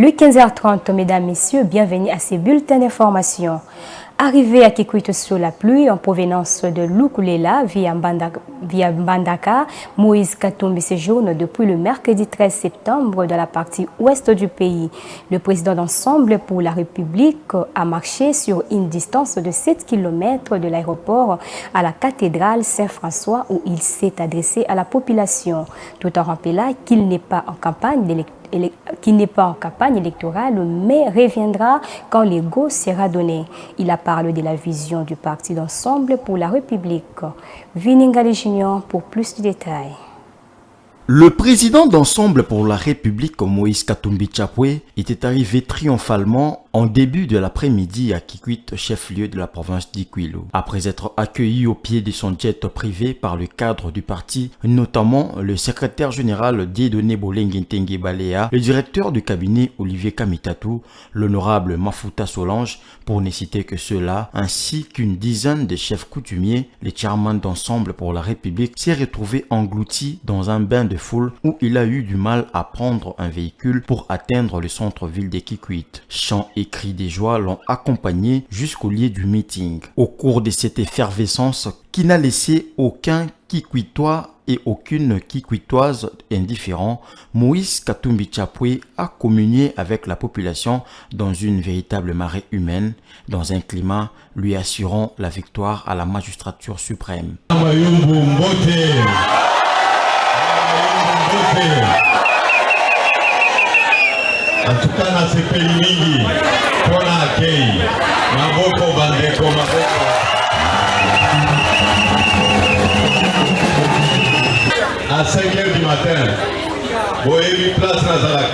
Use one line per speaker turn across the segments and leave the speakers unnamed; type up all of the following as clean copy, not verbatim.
Le 15h30, mesdames, messieurs, bienvenue à ces bulletins d'information. Arrivé à Kikwit sous la pluie en provenance de Lukulela via Mbandaka, Moïse Katumbi séjourne depuis le mercredi 13 septembre dans la partie ouest du pays. Le président d'Ensemble pour la République a marché sur une distance de 7 km de l'aéroport à la cathédrale Saint-François où il s'est adressé à la population, tout en rappelant qu'il n'est pas en campagne électorale, mais reviendra quand le go sera donné. Il a parlé de la vision du parti d'Ensemble pour la République. Viningali Junior pour plus de détails.
Le président d'Ensemble pour la République, Moïse Katumbi Chapwe, était arrivé triomphalement en début de l'après-midi à Kikwit, chef-lieu de la province d'Ikwilo. Après être accueilli au pied de son jet privé par le cadre du parti, notamment le secrétaire général Dieudonné Bolengintenge Balea, le directeur du cabinet Olivier Kamitatou, l'honorable Mafuta Solange, pour ne citer que ceux-là, ainsi qu'une dizaine de chefs coutumiers, les chairman d'Ensemble pour la République s'est retrouvé englouti dans un bain de foule où il a eu du mal à prendre un véhicule pour atteindre le centre-ville de Kikwit. Chants et cris de joie l'ont accompagné jusqu'au lieu du meeting. Au cours de cette effervescence qui n'a laissé aucun Kikwitois et aucune Kikwitoise indifférent, Moïse Katumbi Chapwe a communié avec la population dans une véritable marée humaine, dans un climat lui assurant la victoire à la magistrature suprême.
En tout cas, dans ces pays mingi, pour l'accueil, maboko bandeko maboko. À 5 h du matin, vous avez place dans Zalak.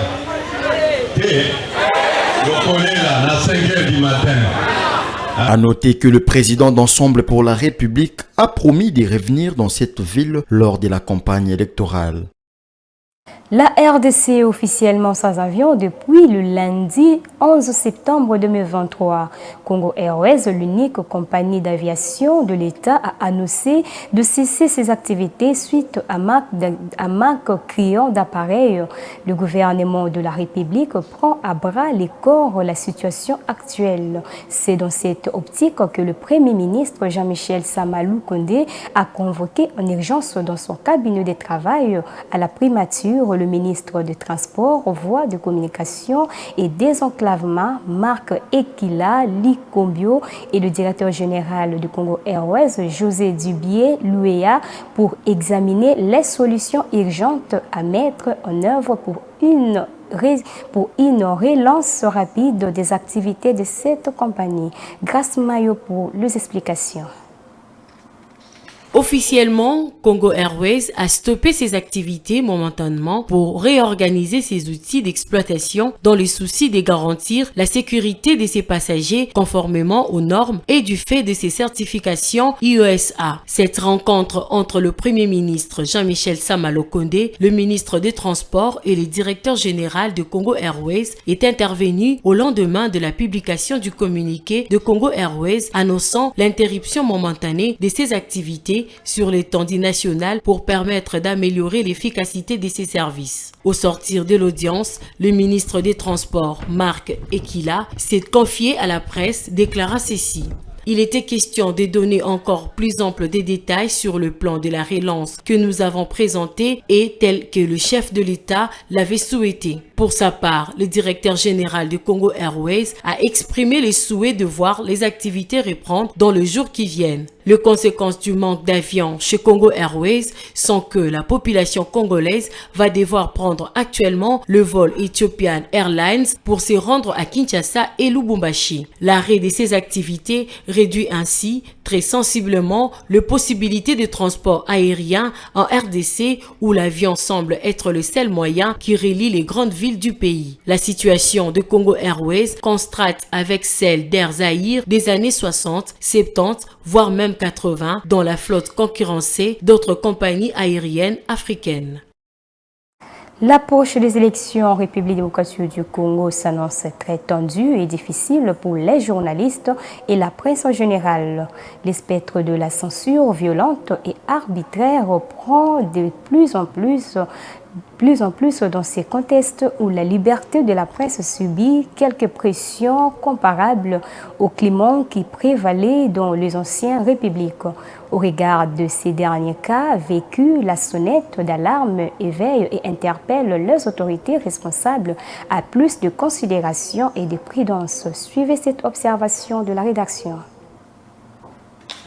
Le collègue là, à 5 h du matin.
A noter que le président d'Ensemble pour la République a promis de revenir dans cette ville lors de la campagne électorale.
La RDC est officiellement sans avion depuis le lundi 11 septembre 2023. Congo Airways, l'unique compagnie d'aviation de l'État, a annoncé de cesser ses activités suite à manque criant d'appareils. Le gouvernement de la République prend à bras le corps la situation actuelle. C'est dans cette optique que le Premier ministre Jean-Michel Sama Lukonde a convoqué en urgence dans son cabinet de travail à la primature le ministre des Transports, Voies de communication et désenclavement, Marc Ekila Likombio, et le directeur général du Congo Airways, José Dubié Louéa, pour examiner les solutions urgentes à mettre en œuvre pour une relance rapide des activités de cette compagnie. Grâce Mayo pour les explications.
Officiellement, Congo Airways a stoppé ses activités momentanément pour réorganiser ses outils d'exploitation dans le souci de garantir la sécurité de ses passagers conformément aux normes et du fait de ses certifications IESA. Cette rencontre entre le Premier ministre Jean-Michel Sama Lukonde, le ministre des Transports et le directeur général de Congo Airways est intervenue au lendemain de la publication du communiqué de Congo Airways annonçant l'interruption momentanée de ses activités sur l'étendue nationale pour permettre d'améliorer l'efficacité de ses services. Au sortir de l'audience, le ministre des Transports, Marc Ekila, s'est confié à la presse, déclara ceci. Il était question de donner encore plus ample des détails sur le plan de la relance que nous avons présenté et tel que le chef de l'État l'avait souhaité. Pour sa part, le directeur général de Congo Airways a exprimé le souhait de voir les activités reprendre dans le jour qui viennent. Les conséquences du manque d'avions chez Congo Airways sont que la population congolaise va devoir prendre actuellement le vol Ethiopian Airlines pour se rendre à Kinshasa et Lubumbashi. L'arrêt de ces activités réduit ainsi très sensiblement les possibilités de transport aérien en RDC où l'avion semble être le seul moyen qui relie les grandes villes du pays. La situation de Congo Airways contraste avec celle d'Air Zaïre des années 60, 70, voire même 80, dans la flotte concurrencée d'autres compagnies aériennes africaines.
L'approche des élections en République démocratique du Congo s'annonce très tendue et difficile pour les journalistes et la presse en général. Le spectre de la censure violente et arbitraire prend de plus en plus plus en plus dans ces contextes où la liberté de la presse subit quelques pressions comparables au climat qui prévalait dans les anciennes républiques. Au regard de ces derniers cas vécus, la sonnette d'alarme éveille et interpelle les autorités responsables à plus de considération et de prudence. Suivez cette observation de la rédaction.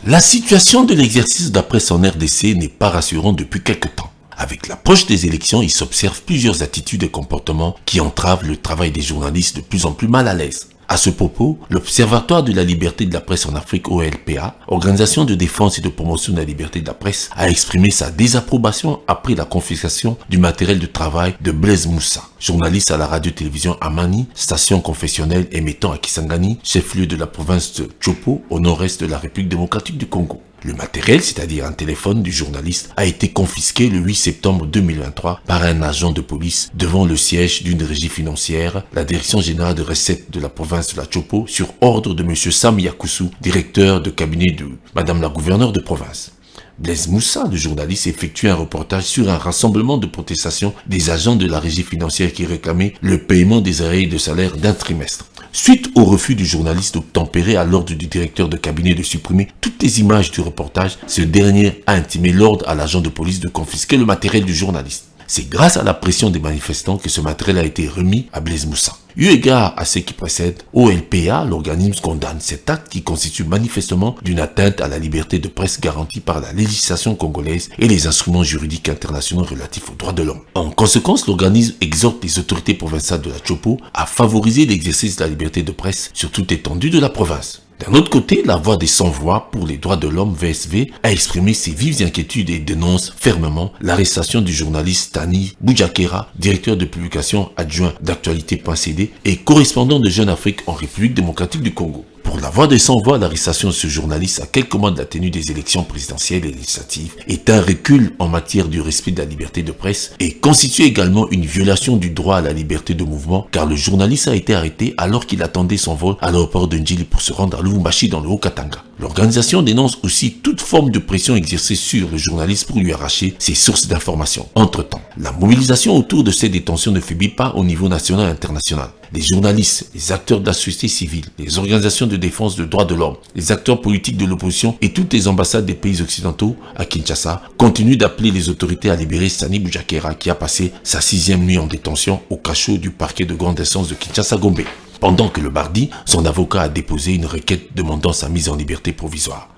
La situation de l'exercice de la presse en RDC n'est pas rassurante depuis quelque temps. Avec l'approche des élections, il s'observe plusieurs attitudes et comportements qui entravent le travail des journalistes de plus en plus mal à l'aise. À ce propos, l'Observatoire de la liberté de la presse en Afrique OLPA, organisation de défense et de promotion de la liberté de la presse, a exprimé sa désapprobation après la confiscation du matériel de travail de Blaise Moussa, journaliste à la radio-télévision Amani, station confessionnelle émettant à Kisangani, chef-lieu de la province de Chopo, au nord-est de la République démocratique du Congo. Le matériel, c'est-à-dire un téléphone du journaliste, a été confisqué le 8 septembre 2023 par un agent de police devant le siège d'une régie financière, la Direction générale de recettes de la province de la Chopo, sur ordre de M. Sam Yakusu, directeur de cabinet de Madame la gouverneure de province. Blaise Moussa, le journaliste, effectue un reportage sur un rassemblement de protestation des agents de la régie financière qui réclamaient le paiement des arrêts de salaire d'un trimestre. Suite au refus du journaliste d'obtempérer à l'ordre du directeur de cabinet de supprimer toutes les images du reportage, ce dernier a intimé l'ordre à l'agent de police de confisquer le matériel du journaliste. C'est grâce à la pression des manifestants que ce matériel a été remis à Blaise Moussa. Eu égard à ce qui précède, OLPA, l'organisme condamne cet acte qui constitue manifestement d'une atteinte à la liberté de presse garantie par la législation congolaise et les instruments juridiques internationaux relatifs aux droits de l'homme. En conséquence, l'organisme exhorte les autorités provinciales de la Chopo à favoriser l'exercice de la liberté de presse sur toute étendue de la province. D'un autre côté, la Voix des sans-voix pour les droits de l'homme VSV a exprimé ses vives inquiétudes et dénonce fermement l'arrestation du journaliste Tani Boujakera, directeur de publication adjoint d'actualité.cd et correspondant de Jeune Afrique en République démocratique du Congo. Pour la Voix des sans-voix, l'arrestation de ce journaliste à quelques mois de la tenue des élections présidentielles et législatives est un recul en matière du respect de la liberté de presse et constitue également une violation du droit à la liberté de mouvement car le journaliste a été arrêté alors qu'il attendait son vol à l'aéroport de Ndjili pour se rendre à Lubumbashi dans le Haut-Katanga. L'organisation dénonce aussi toute forme de pression exercée sur le journaliste pour lui arracher ses sources d'information. Entre-temps, la mobilisation autour de ces détentions ne faiblit pas au niveau national et international. Les journalistes, les acteurs de la société civile, les organisations de défense des droits de l'homme, les acteurs politiques de l'opposition et toutes les ambassades des pays occidentaux à Kinshasa continuent d'appeler les autorités à libérer Sani Boujakera qui a passé sa 6e nuit en détention au cachot du parquet de grande instance de Kinshasa-Gombe. Pendant que le mardi, son avocat a déposé une requête demandant sa mise en liberté provisoire.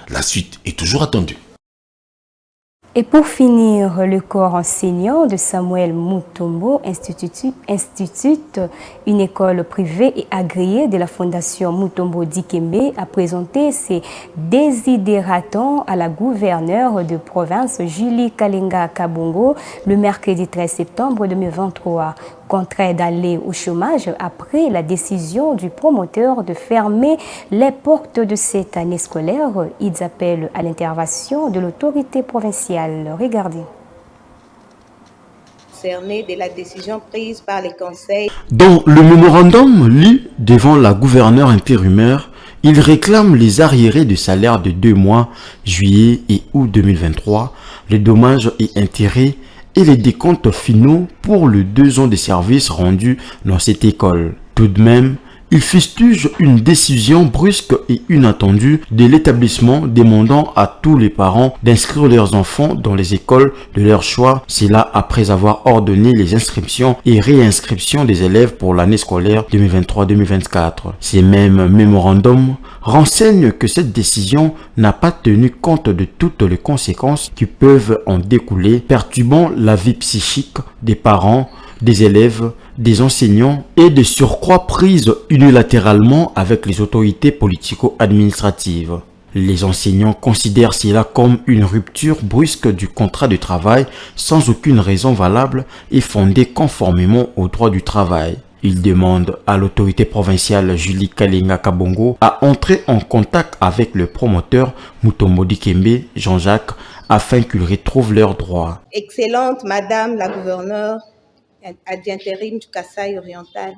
La suite est toujours attendue.
Et pour finir, le corps enseignant de Samuel Mutombo institute une école privée et agréée de la Fondation Mutombo Dikembe, a présenté ses désidératons à la gouverneure de province Julie Kalenga Kabongo le mercredi 13 septembre 2023. Contraire d'aller au chômage après la décision du promoteur de fermer les portes de cette année scolaire, ils appellent à l'intervention de l'autorité provinciale. Regardez.
De la décision prise par les conseils.
Dans le mémorandum lu devant la gouverneure intérimaire, il réclame les arriérés de salaire de 2 mois, juillet et août 2023, les dommages et intérêts et les décomptes finaux pour les 2 ans de service rendus dans cette école. Tout de même, il fustige une décision brusque et inattendue de l'établissement demandant à tous les parents d'inscrire leurs enfants dans les écoles de leur choix, cela après avoir ordonné les inscriptions et réinscriptions des élèves pour l'année scolaire 2023-2024. Ces mêmes mémorandums renseignent que cette décision n'a pas tenu compte de toutes les conséquences qui peuvent en découler, perturbant la vie psychique des parents, des élèves, des enseignants et de surcroît prises unilatéralement avec les autorités politico-administratives. Les enseignants considèrent cela comme une rupture brusque du contrat de travail sans aucune raison valable et fondée conformément au droit du travail. Ils demandent à l'autorité provinciale Julie Kalenga Kabongo à entrer en contact avec le promoteur Mutombo Dikembe, Jean-Jacques, afin qu'ils retrouvent leurs droits.
Excellente Madame la gouverneure d'intérim du Kasaï oriental,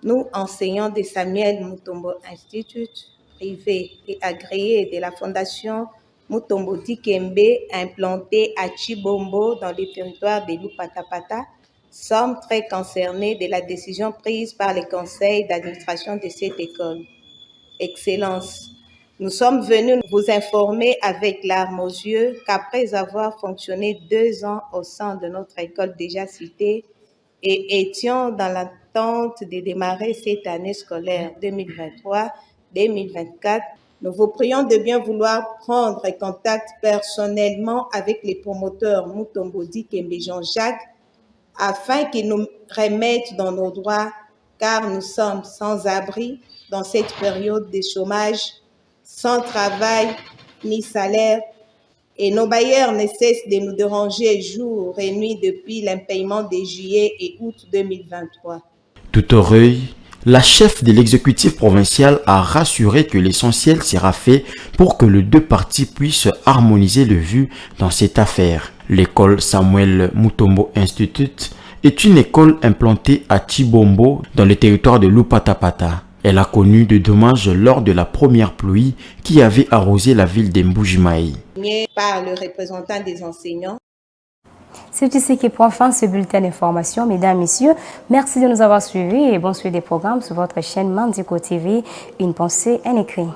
nous, enseignants de Samuel Mutombo Institute, privé et agréé de la Fondation Mutombo Dikembe, implanté à Chibombo dans le territoire de Lupatapata, sommes très concernés de la décision prise par le conseil d'administration de cette école. Excellence, nous sommes venus vous informer avec larmes aux yeux qu'après avoir fonctionné 2 ans au sein de notre école déjà citée et étions dans l'attente de démarrer cette année scolaire 2023-2024, nous vous prions de bien vouloir prendre contact personnellement avec les promoteurs Mutombo Dikembe Jean-Jacques afin qu'ils nous remettent dans nos droits, car nous sommes sans abri dans cette période de chômage, sans travail ni salaire, et nos bailleurs ne cessent de nous déranger jour et nuit depuis l'impaiement de juillet et août 2023.
Tout oreille, la chef de l'exécutif provincial a rassuré que l'essentiel sera fait pour que les deux parties puissent harmoniser le vu dans cette affaire. L'école Samuel Mutombo Institute est une école implantée à Chibombo dans le territoire de Lupatapata. Elle a connu de dommages lors de la première pluie qui avait arrosé la ville de Mbujimayi.
Par le représentant des enseignants.
C'est ici qui prend fin ce bulletin d'information. Mesdames, Messieurs, merci de nous avoir suivis et bon suivi des programmes sur votre chaîne Mandiko TV. Une pensée, un écrit.